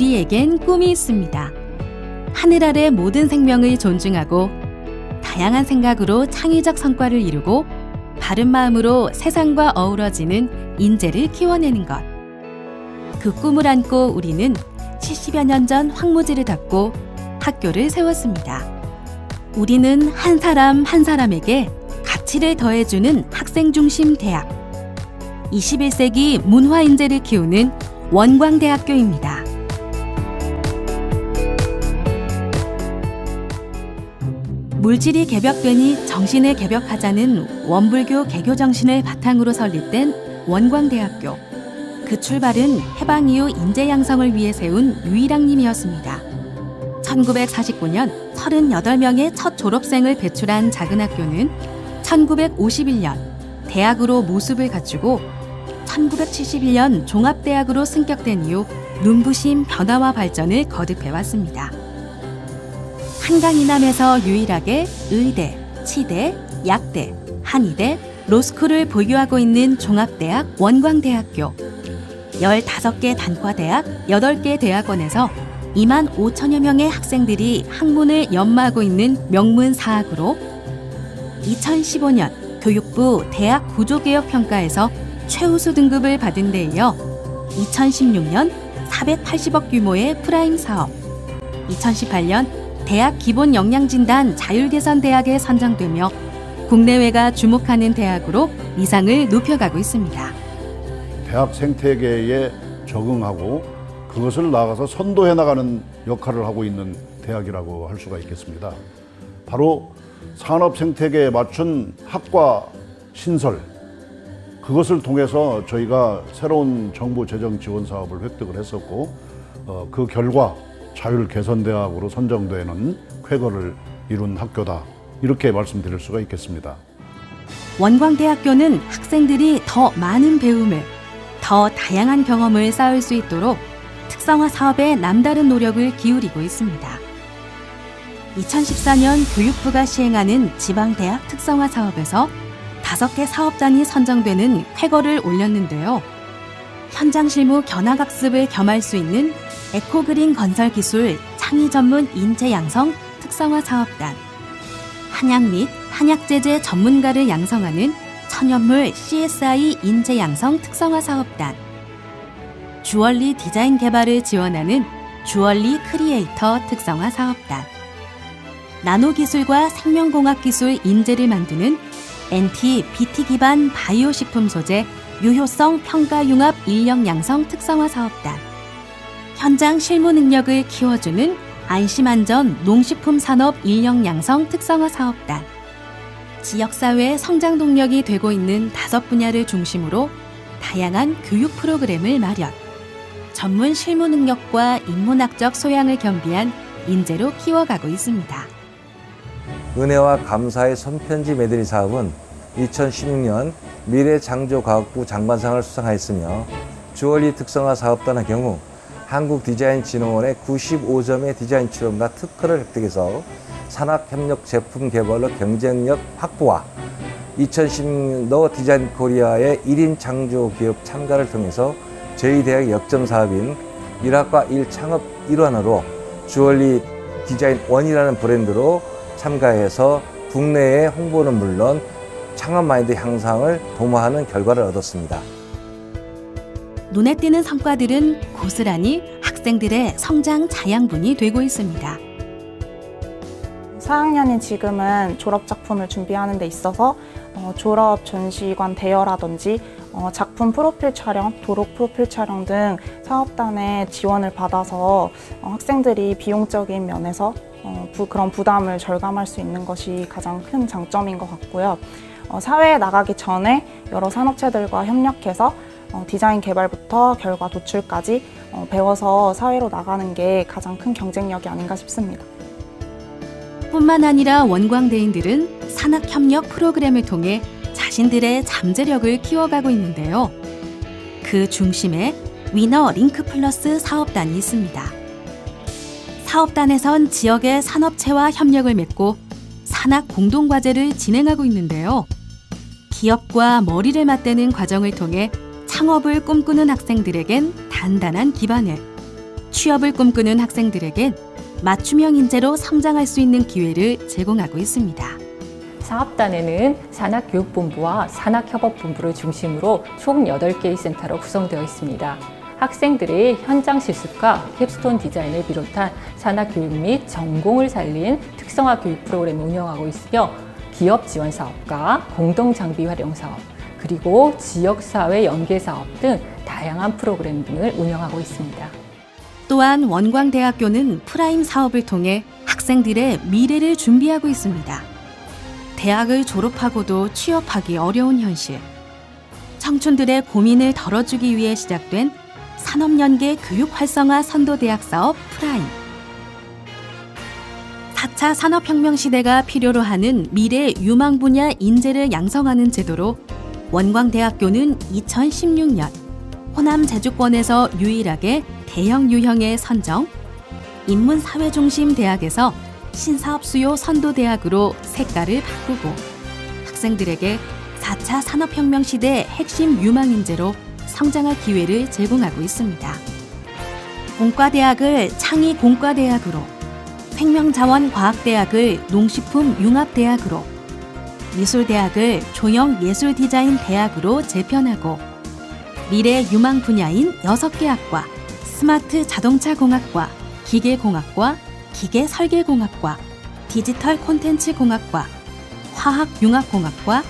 우리에겐 꿈이 있습니다. 하늘 아래 모든 생명을 존중하고 다양한 생각으로 창의적 성과를 이루고 바른 마음으로 세상과 어우러지는 인재를 키워내는 것. 그 꿈을 안고 우리는 70여 년 전 황무지를 닫고 학교를 세웠습니다. 우리는 한 사람 한 사람에게 가치를 더해주는 학생 중심 대학. 21세기 문화 인재를 키우는 원광대학교입니다. 물질이 개벽되니 정신을 개벽하자는 원불교 개교 정신을 바탕으로 설립된 원광대학교. 그 출발은 해방 이후 인재 양성을 위해 세운 유일학님이었습니다. 1949년 38명의 첫 졸업생을 배출한 작은 학교는 1951년 대학으로 모습을 갖추고 1971년 종합대학으로 승격된 이후 눈부신 변화와 발전을 거듭해왔습니다. 한강 이남에서 유일하게 의대, 치대, 약대, 한의대, 로스쿨을 보유하고 있는 종합대학 원광대학교. 15개 단과대학, 8개 대학원에서 2만 5천여 명의 학생들이 학문을 연마하고 있는 명문사학으로 2015년 교육부 대학 구조개혁 평가에서 최우수 등급을 받은 데 이어 2016년 480억 규모의 프라임 사업, 2018년 대학 기본 역량진단 자율개선 대학에 선정되며 국내외가 주목하는 대학으로 위상을 높여가고 있습니다. 대학 생태계에 적응하고 그것을 나아가서 선도해 나가는 역할을 하고 있는 대학이라고 할 수가 있겠습니다. 바로 산업 생태계에 맞춘 학과 신설, 그것을 통해서 저희가 새로운 정부 재정 지원 사업을 획득을 했었고 그 결과 자율개선대학으로 선정되는 쾌거를 이룬 학교다, 이렇게 말씀드릴 수가 있겠습니다. 원광대학교는 학생들이 더 많은 배움을, 더 다양한 경험을 쌓을 수 있도록 특성화 사업에 남다른 노력을 기울이고 있습니다. 2014년 교육부가 시행하는 지방대학 특성화 사업에서 5개 사업단이 선정되는 쾌거를 올렸는데요. 현장 실무 견학학습을 겸할 수 있는 에코그린 건설기술 창의 전문 인재 양성 특성화 사업단, 한약 및 한약제재 전문가를 양성하는 천연물 CSI 인재 양성 특성화 사업단, 주얼리 디자인 개발을 지원하는 주얼리 크리에이터 특성화 사업단, 나노기술과 생명공학기술 인재를 만드는 NT-BT 기반 바이오 식품 소재 유효성 평가융합 인력 양성 특성화 사업단, 현장 실무 능력을 키워주는 안심안전 농식품 산업 인력 양성 특성화 사업단, 지역사회의 성장 동력이 되고 있는 5분야를 중심으로 다양한 교육 프로그램을 마련, 전문 실무 능력과 인문학적 소양을 겸비한 인재로 키워가고 있습니다. 은혜와 감사의 손편지 메들리 사업은 2016년 미래창조과학부 장관상을 수상하였으며 주얼리 특성화 사업단의 경우 한국디자인진흥원의 95점의 디자인 출연과 특허를 획득해서 산학협력 제품 개발로 경쟁력 확보와 2016년도 디자인 코리아의 1인 창조 기업 참가를 통해서 저희 대학의 역점 사업인 1학과 1창업 일환으로 주얼리 디자인 원이라는 브랜드로 참가해서 국내의 홍보는 물론 창업 마인드 향상을 도모하는 결과를 얻었습니다. 눈에 띄는 성과들은 고스란히 학생들의 성장 자양분이 되고 있습니다. 4학년인 지금은 졸업작품을 준비하는 데 있어서 졸업 전시관 대여라든지 작품 프로필 촬영, 도록 프로필 촬영 등 사업단의 지원을 받아서 학생들이 비용적인 면에서 그런 부담을 절감할 수 있는 것이 가장 큰 장점인 것 같고요. 사회에 나가기 전에 여러 산업체들과 협력해서 디자인 개발부터 결과 도출까지 배워서 사회로 나가는 게 가장 큰 경쟁력이 아닌가 싶습니다. 뿐만 아니라 원광대인들은 산학협력 프로그램을 통해 자신들의 잠재력을 키워가고 있는데요. 그 중심에 위너 링크 플러스 사업단이 있습니다. 사업단에선 지역의 산업체와 협력을 맺고 산학 공동과제를 진행하고 있는데요. 기업과 머리를 맞대는 과정을 통해 창업을 꿈꾸는 학생들에겐 단단한 기반을, 취업을 꿈꾸는 학생들에겐 맞춤형 인재로 성장할 수 있는 기회를 제공하고 있습니다. 사업단에는 산학교육본부와 산학협업본부를 중심으로 총 8개의 센터로 구성되어 있습니다. 학생들의 현장 실습과 캡스톤 디자인을 비롯한 산학교육 및 전공을 살린 특성화 교육 프로그램을 운영하고 있으며 기업 지원 사업과 공동장비 활용 사업, 그리고 지역사회 연계 사업 등 다양한 프로그램 등을 운영하고 있습니다. 또한 원광대학교는 프라임 사업을 통해 학생들의 미래를 준비하고 있습니다. 대학을 졸업하고도 취업하기 어려운 현실. 청춘들의 고민을 덜어주기 위해 시작된 산업연계 교육활성화 선도대학 사업 프라임. 4차 산업혁명 시대가 필요로 하는 미래 유망 분야 인재를 양성하는 제도로 원광대학교는 2016년 호남 제주권에서 유일하게 대형 유형의 선정, 인문사회중심 대학에서 신사업 수요 선도대학으로 색깔을 바꾸고 학생들에게 4차 산업혁명 시대 핵심 유망 인재로 성장할 기회를 제공하고 있습니다. 공과대학을 창의공과대학으로, 생명자원과학대학을 농식품융합대학으로, 미술대학을 조형예술디자인대학으로 재편하고 미래 유망 분야인 6개 학과, 스마트 자동차공학과, 기계공학과, 기계설계공학과, 디지털 콘텐츠공학과, 화학융합공학과,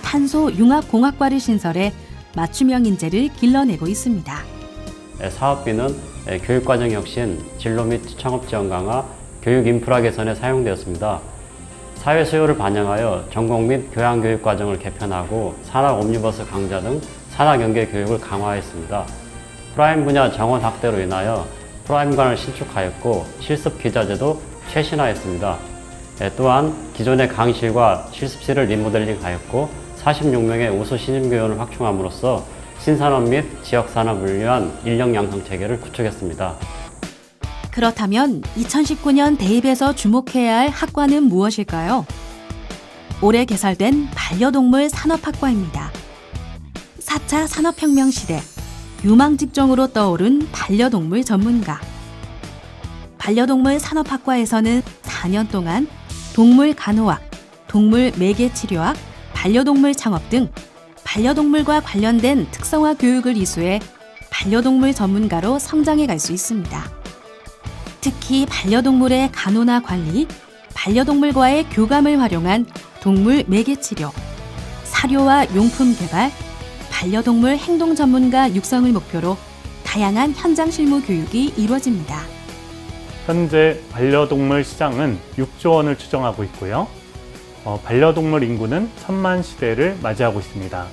탄소융합공학과를 신설해 맞춤형 인재를 길러내고 있습니다. 사업비는 교육과정 혁신, 진로 및 창업 지원 강화, 교육 인프라 개선에 사용되었습니다. 사회 수요를 반영하여 전공 및 교양교육 과정을 개편하고 산학 옴니버스 강좌 등 산학 연계 교육을 강화했습니다. 프라임 분야 정원 확대로 인하여 프라임관을 신축하였고 실습 기자재도 최신화했습니다. 또한 기존의 강의실과 실습실을 리모델링하였고 46명의 우수 신임교원을 확충함으로써 신산업 및 지역산업을 위한 인력 양성 체계를 구축했습니다. 그렇다면 2019년 대입에서 주목해야 할 학과는 무엇일까요? 올해 개설된 반려동물 산업학과입니다. 4차 산업혁명 시대 유망 직종으로 떠오른 반려동물 전문가. 반려동물 산업학과에서는 4년 동안 동물 간호학, 동물 매개 치료학, 반려동물 창업 등 반려동물과 관련된 특성화 교육을 이수해 반려동물 전문가로 성장해 갈 수 있습니다. 특히 반려동물의 간호나 관리, 반려동물과의 교감을 활용한 동물 매개 치료, 사료와 용품 개발, 반려동물 행동 전문가 육성을 목표로 다양한 현장 실무 교육이 이루어집니다. 현재 반려동물 시장은 6조 원을 추정하고 있고요. 반려동물 인구는 1000만 시대를 맞이하고 있습니다.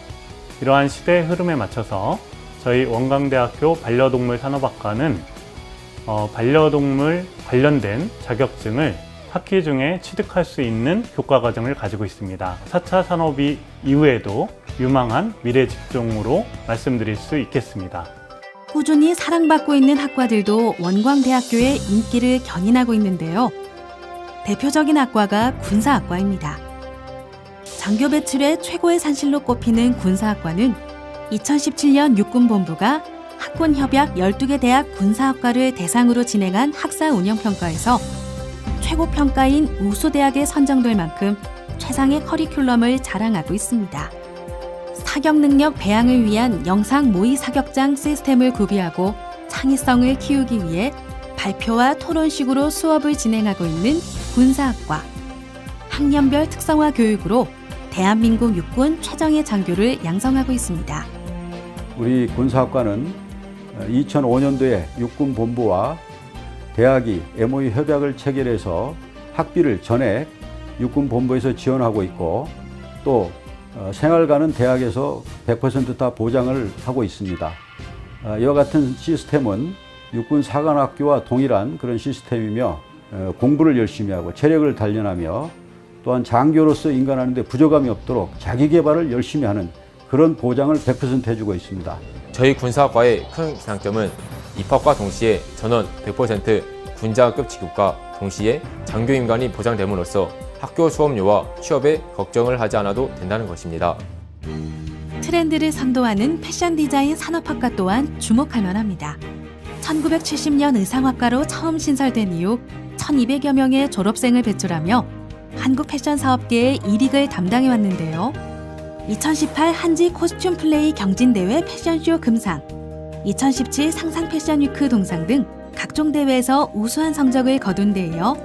이러한 시대 흐름에 맞춰서 저희 원광대학교 반려동물 산업학과는 반려동물 관련된 자격증을 학기 중에 취득할 수 있는 교과과정을 가지고 있습니다. 4차 산업이 이후에도 유망한 미래 직종으로 말씀드릴 수 있겠습니다. 꾸준히 사랑받고 있는 학과들도 원광대학교의 인기를 견인하고 있는데요. 대표적인 학과가 군사학과입니다. 장교 배출의 최고의 산실로 꼽히는 군사학과는 2017년 육군본부가 학군협약 12개 대학 군사학과를 대상으로 진행한 학사 운영평가에서 최고평가인 우수대학에 선정될 만큼 최상의 커리큘럼을 자랑하고 있습니다. 사격능력 배양을 위한 영상 모의 사격장 시스템을 구비하고 창의성을 키우기 위해 발표와 토론식으로 수업을 진행하고 있는 군사학과. 학년별 특성화 교육으로 대한민국 육군 최정예 장교를 양성하고 있습니다. 우리 군사학과는 2005년도에 육군본부와 대학이 MOU 협약을 체결해서 학비를 전액 육군본부에서 지원하고 있고 또 생활과는 대학에서 100% 다 보장을 하고 있습니다. 이와 같은 시스템은 육군사관학교와 동일한 그런 시스템이며 공부를 열심히 하고 체력을 단련하며 또한 장교로서 인간하는 데 부족함이 없도록 자기 개발을 열심히 하는 그런 보장을 100% 해주고 있습니다. 저희 군사학과의 큰 장점은 입학과 동시에 전원 100% 군자급 지급과 동시에 장교임관이 보장됨으로써 학교 수업료와 취업에 걱정을 하지 않아도 된다는 것입니다. 트렌드를 선도하는 패션 디자인 산업학과 또한 주목할 만합니다. 1970년 의상학과로 처음 신설된 이후 1200여 명의 졸업생을 배출하며 한국 패션 사업계의 일익을 담당해 왔는데요. 2018 한지 코스튬 플레이 경진대회 패션쇼 금상, 2017 상상 패션위크 동상 등 각종 대회에서 우수한 성적을 거둔 데 이어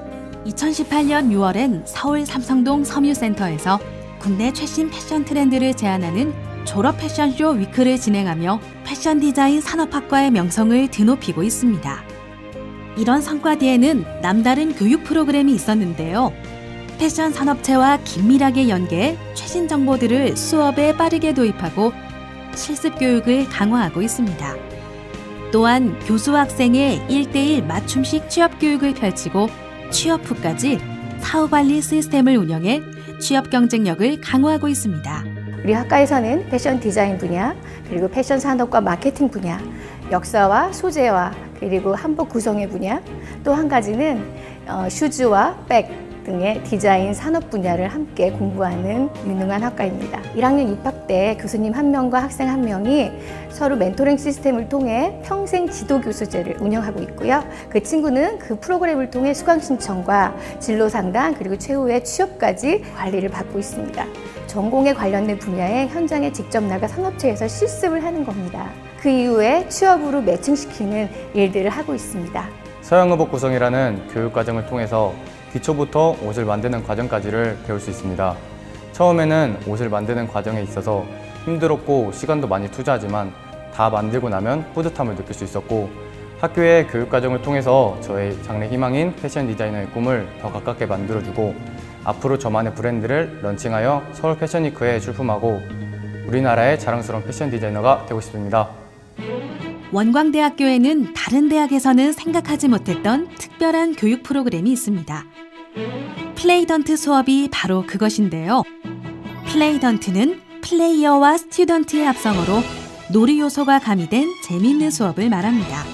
2018년 6월엔 서울 삼성동 섬유센터에서 국내 최신 패션 트렌드를 제안하는 졸업 패션쇼 위크를 진행하며 패션 디자인 산업학과의 명성을 드높이고 있습니다. 이런 성과 뒤에는 남다른 교육 프로그램이 있었는데요. 패션 산업체와 긴밀하게 연계해 최신 정보들을 수업에 빠르게 도입하고 실습 교육을 강화하고 있습니다. 또한 교수와 학생의 1:1 맞춤식 취업 교육을 펼치고 취업 후까지 사후관리 시스템을 운영해 취업 경쟁력을 강화하고 있습니다. 우리 학과에서는 패션 디자인 분야, 그리고 패션 산업과 마케팅 분야, 역사와 소재와 그리고 한복 구성의 분야, 또 한 가지는 슈즈와 백 등의 디자인 산업 분야를 함께 공부하는 유능한 학과입니다. 1학년 입학 때 교수님 1명과 학생 1명이 서로 멘토링 시스템을 통해 평생 지도 교수제를 운영하고 있고요. 그 친구는 그 프로그램을 통해 수강 신청과 진로 상담 그리고 최후의 취업까지 관리를 받고 있습니다. 전공에 관련된 분야에 현장에 직접 나가 산업체에서 실습을 하는 겁니다. 그 이후에 취업으로 매칭시키는 일들을 하고 있습니다. 서양의복 구성이라는 교육과정을 통해서 기초부터 옷을 만드는 과정까지를 배울 수 있습니다. 처음에는 옷을 만드는 과정에 있어서 힘들었고 시간도 많이 투자하지만 다 만들고 나면 뿌듯함을 느낄 수 있었고, 학교의 교육과정을 통해서 저의 장래 희망인 패션 디자이너의 꿈을 더 가깝게 만들어주고 앞으로 저만의 브랜드를 런칭하여 서울 패션위크에 출품하고 우리나라의 자랑스러운 패션 디자이너가 되고 싶습니다. 원광대학교에는 다른 대학에서는 생각하지 못했던 특별한 교육 프로그램이 있습니다. 플레이던트 수업이 바로 그것인데요. 플레이던트는 플레이어와 스튜던트의 합성어로 놀이 요소가 가미된 재미있는 수업을 말합니다.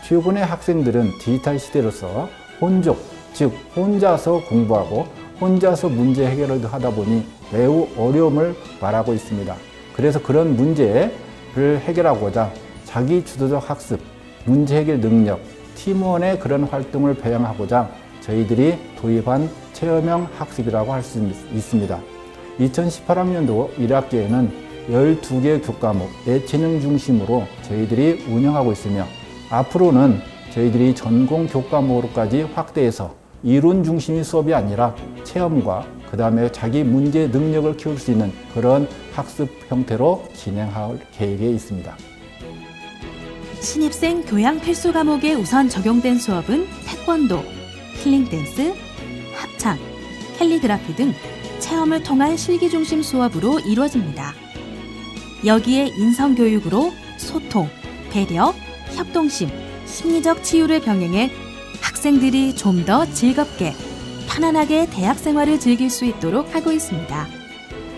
최근의 학생들은 디지털 시대로서 혼족, 즉 혼자서 공부하고 혼자서 문제 해결을 하다 보니 매우 어려움을 말하고 있습니다. 그래서 그런 문제를 해결하고자 자기 주도적 학습, 문제 해결 능력, 팀원의 그런 활동을 배양하고자 저희들이 도입한 체험형 학습이라고 할 수 있습니다. 2018학년도 1학기에는 12개 교과목, 예체능 중심으로 저희들이 운영하고 있으며 앞으로는 저희들이 전공 교과목으로까지 확대해서 이론 중심의 수업이 아니라 체험과 그 다음에 자기 문제 능력을 키울 수 있는 그런 학습 형태로 진행할 계획에 있습니다. 신입생 교양 필수 과목에 우선 적용된 수업은 태권도, 힐링 댄스, 합창, 캘리그라피 등 체험을 통한 실기 중심 수업으로 이루어집니다. 여기에 인성 교육으로 소통, 배려, 협동심, 심리적 치유를 병행해 학생들이 좀 더 즐겁게, 편안하게 대학 생활을 즐길 수 있도록 하고 있습니다.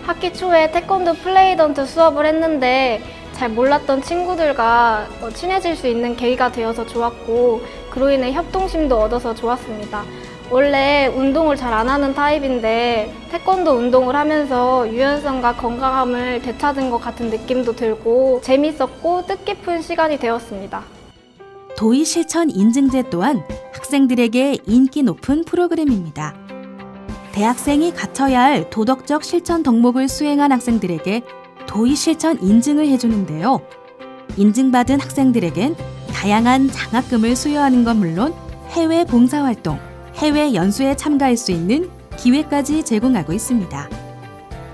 학기 초에 태권도 플레이던트 수업을 했는데 잘 몰랐던 친구들과 친해질 수 있는 계기가 되어서 좋았고, 그로 인해 협동심도 얻어서 좋았습니다. 원래 운동을 잘 안 하는 타입인데 태권도 운동을 하면서 유연성과 건강함을 되찾은 것 같은 느낌도 들고 재밌었고 뜻깊은 시간이 되었습니다. 도의 실천 인증제 또한 학생들에게 인기 높은 프로그램입니다. 대학생이 갖춰야 할 도덕적 실천 덕목을 수행한 학생들에게 도의 실천 인증을 해주는데요. 인증받은 학생들에겐 다양한 장학금을 수여하는 건 물론 해외 봉사활동, 해외 연수에 참가할 수 있는 기회까지 제공하고 있습니다.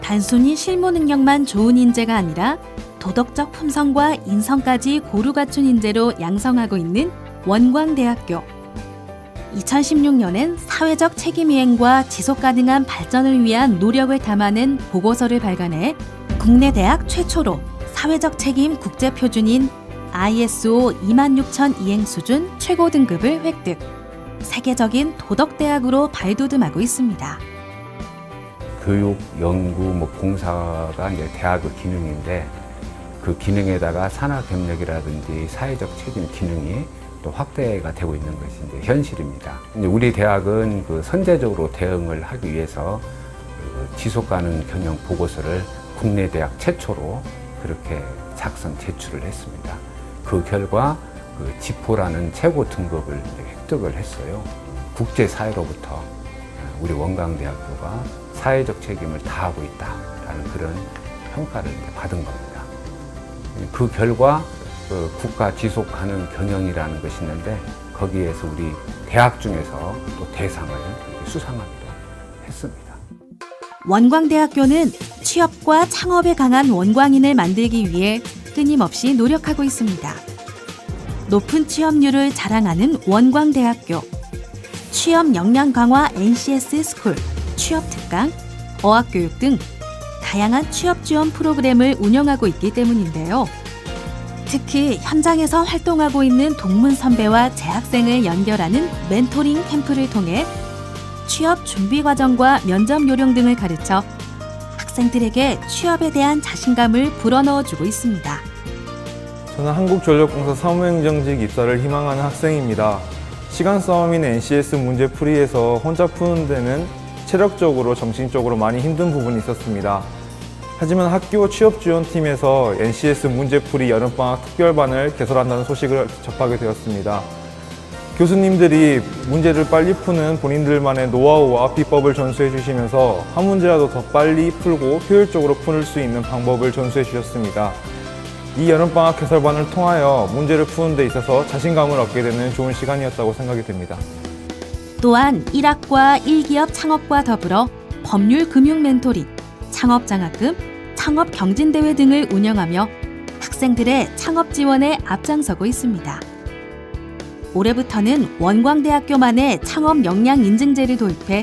단순히 실무 능력만 좋은 인재가 아니라 도덕적 품성과 인성까지 고루 갖춘 인재로 양성하고 있는 원광대학교. 2016년엔 사회적 책임이행과 지속가능한 발전을 위한 노력을 담아낸 보고서를 발간해 국내 대학 최초로 사회적 책임 국제표준인 ISO 26000 이행 수준 최고 등급을 획득. 세계적인 도덕대학으로 발돋움하고 있습니다. 교육, 연구, 봉사가 이제 대학의 기능인데 그 기능에다가 산학협력이라든지 사회적 책임 기능이 또 확대가 되고 있는 것이 이제 현실입니다. 우리 대학은 그 선제적으로 대응을 하기 위해서 지속가능 경영 보고서를 국내 대학 최초로 그렇게 작성 제출을 했습니다. 그 결과 그 지포라는 최고 등급을 획득을 했어요. 국제사회로부터 우리 원광대학교가 사회적 책임을 다하고 있다라는 그런 평가를 받은 겁니다. 그 결과 국가 지속 가능 경영이라는 것이 있는데 거기에서 우리 대학 중에서 또 대상을 수상하기도 했습니다. 원광대학교는 취업과 창업에 강한 원광인을 만들기 위해 끊임없이 노력하고 있습니다. 높은 취업률을 자랑하는 원광대학교, 취업 역량 강화 NCS 스쿨, 취업 특강, 어학교육 등 다양한 취업 지원 프로그램을 운영하고 있기 때문인데요. 특히 현장에서 활동하고 있는 동문 선배와 재학생을 연결하는 멘토링 캠프를 통해 취업 준비 과정과 면접 요령 등을 가르쳐 학생들에게 취업에 대한 자신감을 불어넣어주고 있습니다. 저는 한국전력공사 사무행정직 입사를 희망하는 학생입니다. 시간 싸움인 NCS 문제풀이에서 혼자 푸는 데는 체력적으로, 정신적으로 많이 힘든 부분이 있었습니다. 하지만 학교 취업지원팀에서 NCS 문제풀이 여름방학 특별반을 개설한다는 소식을 접하게 되었습니다. 교수님들이 문제를 빨리 푸는 본인들만의 노하우와 비법을 전수해 주시면서 한 문제라도 더 빨리 풀고 효율적으로 풀 수 있는 방법을 전수해 주셨습니다. 이 여름방학 개설반을 통하여 문제를 푸는 데 있어서 자신감을 얻게 되는 좋은 시간이었다고 생각이 됩니다. 또한 1학과 1기업 창업과 더불어 법률 금융 멘토링, 창업 장학금, 창업 경진대회 등을 운영하며 학생들의 창업 지원에 앞장서고 있습니다. 올해부터는 원광대학교만의 창업 역량 인증제를 도입해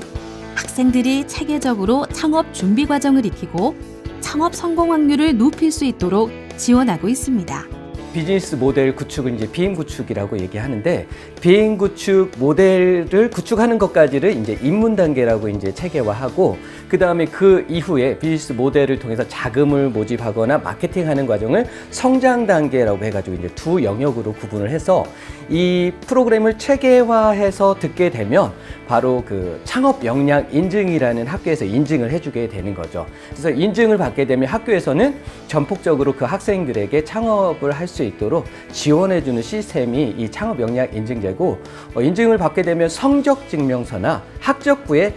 학생들이 체계적으로 창업 준비 과정을 익히고 창업 성공 확률을 높일 수 있도록 지원하고 있습니다. 비즈니스 모델 구축은 이제 비임 구축이라고 얘기하는데, 비임 구축 모델을 구축하는 것까지를 이제 입문 단계라고 이제 체계화하고, 그 다음에 그 이후에 비즈니스 모델을 통해서 자금을 모집하거나 마케팅하는 과정을 성장 단계라고 해가지고 이제 두 영역으로 구분을 해서 이 프로그램을 체계화해서 듣게 되면 바로 그 창업 역량 인증이라는 학교에서 인증을 해주게 되는 거죠. 그래서 인증을 받게 되면 학교에서는 전폭적으로 그 학생들에게 창업을 할 수 있도록 지원해주는 시스템이 이 창업 역량 인증제고, 인증을 받게 되면 성적 증명서나 학적부에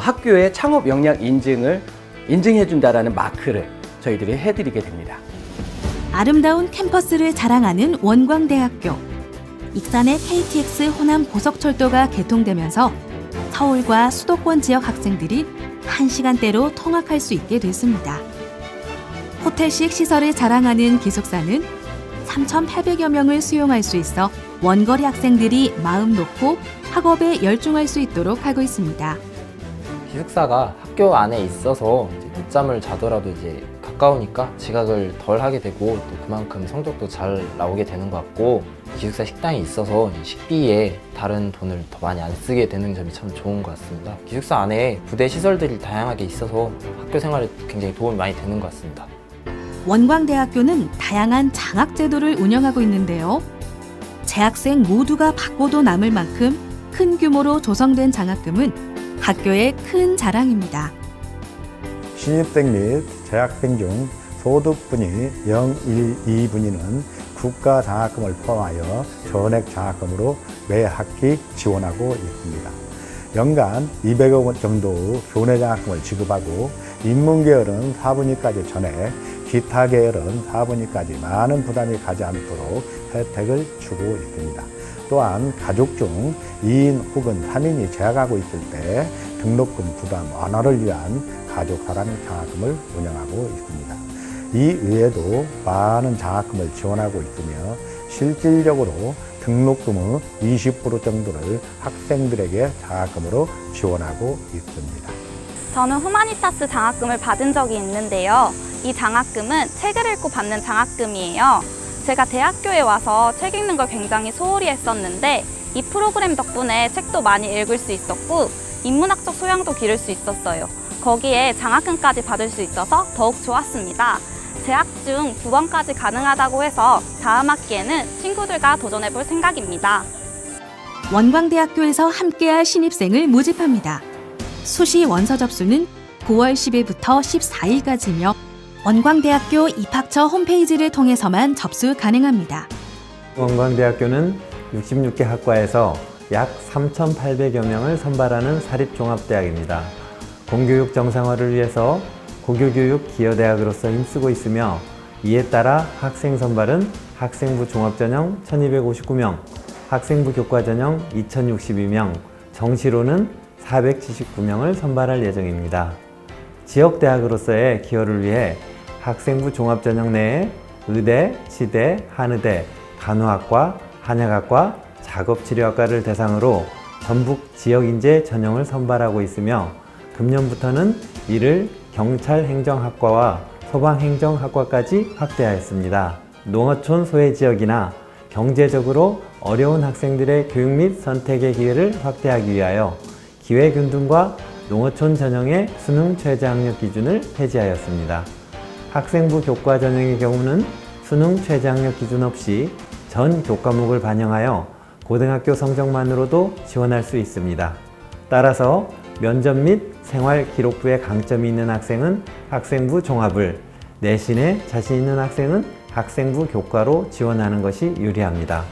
학교의 창업 역량 인증을 인증해준다라는 마크를 저희들이 해드리게 됩니다. 아름다운 캠퍼스를 자랑하는 원광대학교. 익산의 KTX 호남 고속철도가 개통되면서 서울과 수도권 지역 학생들이 1시간대로 통학할 수 있게 됐습니다. 호텔식 시설을 자랑하는 기숙사는 3,800여 명을 수용할 수 있어 원거리 학생들이 마음 놓고 학업에 열중할 수 있도록 하고 있습니다. 기숙사가 학교 안에 있어서 이제 늦잠을 자더라도 이제 가까우니까 지각을 덜 하게 되고 또 그만큼 성적도 잘 나오게 되는 것 같고, 기숙사 식당이 있어서 식비에 다른 돈을 더 많이 안 쓰게 되는 점이 참 좋은 것 같습니다. 기숙사 안에 부대 시설들이 다양하게 있어서 학교 생활에 굉장히 도움이 많이 되는 것 같습니다. 원광대학교는 다양한 장학 제도를 운영하고 있는데요. 재학생 모두가 받고도 남을 만큼 큰 규모로 조성된 장학금은 학교의 큰 자랑입니다. 신입생 및 재학생 중 소득분위 0, 1, 2분위는 국가 장학금을 포함하여 전액 장학금으로 매 학기 지원하고 있습니다. 연간 200억 원 정도 교내 장학금을 지급하고, 인문계열은 4분위까지 전액, 기타 계열은 4분위까지 많은 부담이 가지 않도록 혜택을 주고 있습니다. 또한 가족 중 2인 혹은 3인이 재학하고 있을 때 등록금 부담 완화를 위한 가족사랑 장학금을 운영하고 있습니다. 이 외에도 많은 장학금을 지원하고 있으며 실질적으로 등록금의 20% 정도를 학생들에게 장학금으로 지원하고 있습니다. 저는 후마니타스 장학금을 받은 적이 있는데요. 이 장학금은 책을 읽고 받는 장학금이에요. 제가 대학교에 와서 책 읽는 걸 굉장히 소홀히 했었는데, 이 프로그램 덕분에 책도 많이 읽을 수 있었고 인문학적 소양도 기를 수 있었어요. 거기에 장학금까지 받을 수 있어서 더욱 좋았습니다. 재학 중 9번까지 가능하다고 해서 다음 학기에는 친구들과 도전해 볼 생각입니다. 원광대학교에서 함께할 신입생을 모집합니다. 수시 원서 접수는 9월 10일부터 14일까지며 원광대학교 입학처 홈페이지를 통해서만 접수 가능합니다. 원광대학교는 66개 학과에서 약 3,800여 명을 선발하는 사립종합대학입니다. 공교육 정상화를 위해서 고교교육 기여대학으로서 힘쓰고 있으며 이에 따라 학생 선발은 학생부 종합전형 1,259명, 학생부 교과전형 2,062명, 정시로는 479명을 선발할 예정입니다. 지역대학으로서의 기여를 위해 학생부 종합전형 내에 의대, 치대, 한의대, 간호학과, 한약학과, 작업치료학과를 대상으로 전북 지역인재 전형을 선발하고 있으며 금년부터는 이를 경찰행정학과와 소방행정학과까지 확대하였습니다. 농어촌 소외지역이나 경제적으로 어려운 학생들의 교육 및 선택의 기회를 확대하기 위하여 기회균등과 농어촌 전형의 수능 최저학력 기준을 폐지하였습니다. 학생부 교과 전형의 경우는 수능 최저학력 기준 없이 전 교과목을 반영하여 고등학교 성적만으로도 지원할 수 있습니다. 따라서 면접 및 생활기록부에 강점이 있는 학생은 학생부 종합을, 내신에 자신 있는 학생은 학생부 교과로 지원하는 것이 유리합니다.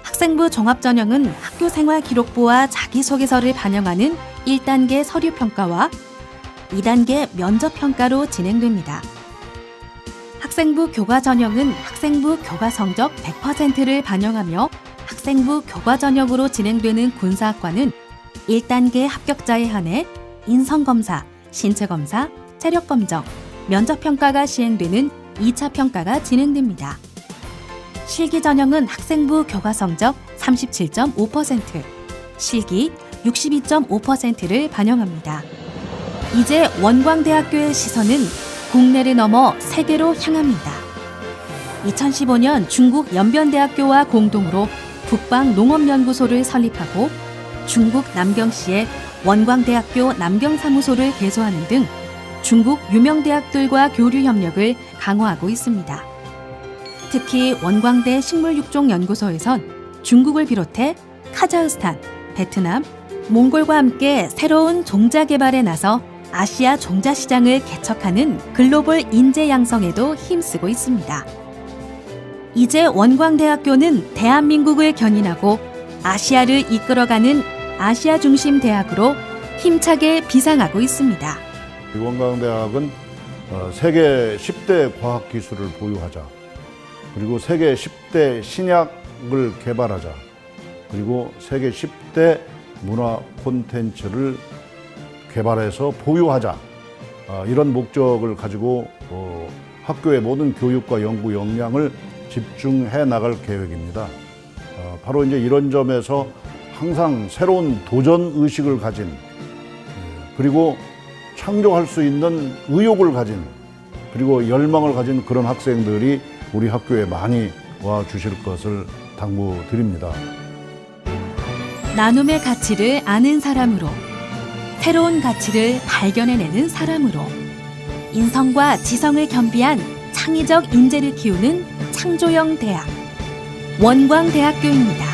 학생부 종합전형은 학교생활기록부와 자기소개서를 반영하는 1단계 서류평가와 2단계 면접평가로 진행됩니다. 학생부 교과전형은 학생부 교과성적 100%를 반영하며 학생부 교과전형으로 진행되는 군사학과는 1단계 합격자에 한해 인성검사, 신체검사, 체력검정, 면접평가가 시행되는 2차 평가가 진행됩니다. 실기전형은 학생부 교과성적 37.5%, 실기 62.5%를 반영합니다. 이제 원광대학교의 시선은 국내를 넘어 세계로 향합니다. 2015년 중국 연변대학교와 공동으로 북방농업연구소를 설립하고 중국 남경시에 원광대학교 남경사무소를 개소하는 등 중국 유명 대학들과 교류 협력을 강화하고 있습니다. 특히 원광대 식물육종연구소에선 중국을 비롯해 카자흐스탄, 베트남, 몽골과 함께 새로운 종자 개발에 나서 아시아 종자 시장을 개척하는 글로벌 인재 양성에도 힘쓰고 있습니다. 이제 원광대학교는 대한민국을 견인하고 아시아를 이끌어가는 아시아 중심 대학으로 힘차게 비상하고 있습니다. 원광대학은 세계 10대 과학기술을 보유하자, 그리고 세계 10대 신약을 개발하자, 그리고 세계 10대 문화 콘텐츠를 개발해서 보유하자, 이런 목적을 가지고 학교의 모든 교육과 연구 역량을 집중해 나갈 계획입니다. 바로 이제 이런 점에서 항상 새로운 도전 의식을 가진, 그리고 창조할 수 있는 의욕을 가진, 그리고 열망을 가진 그런 학생들이 우리 학교에 많이 와 주실 것을 당부드립니다. 나눔의 가치를 아는 사람으로, 새로운 가치를 발견해내는 사람으로, 인성과 지성을 겸비한 창의적 인재를 키우는 창조형 대학, 원광대학교입니다.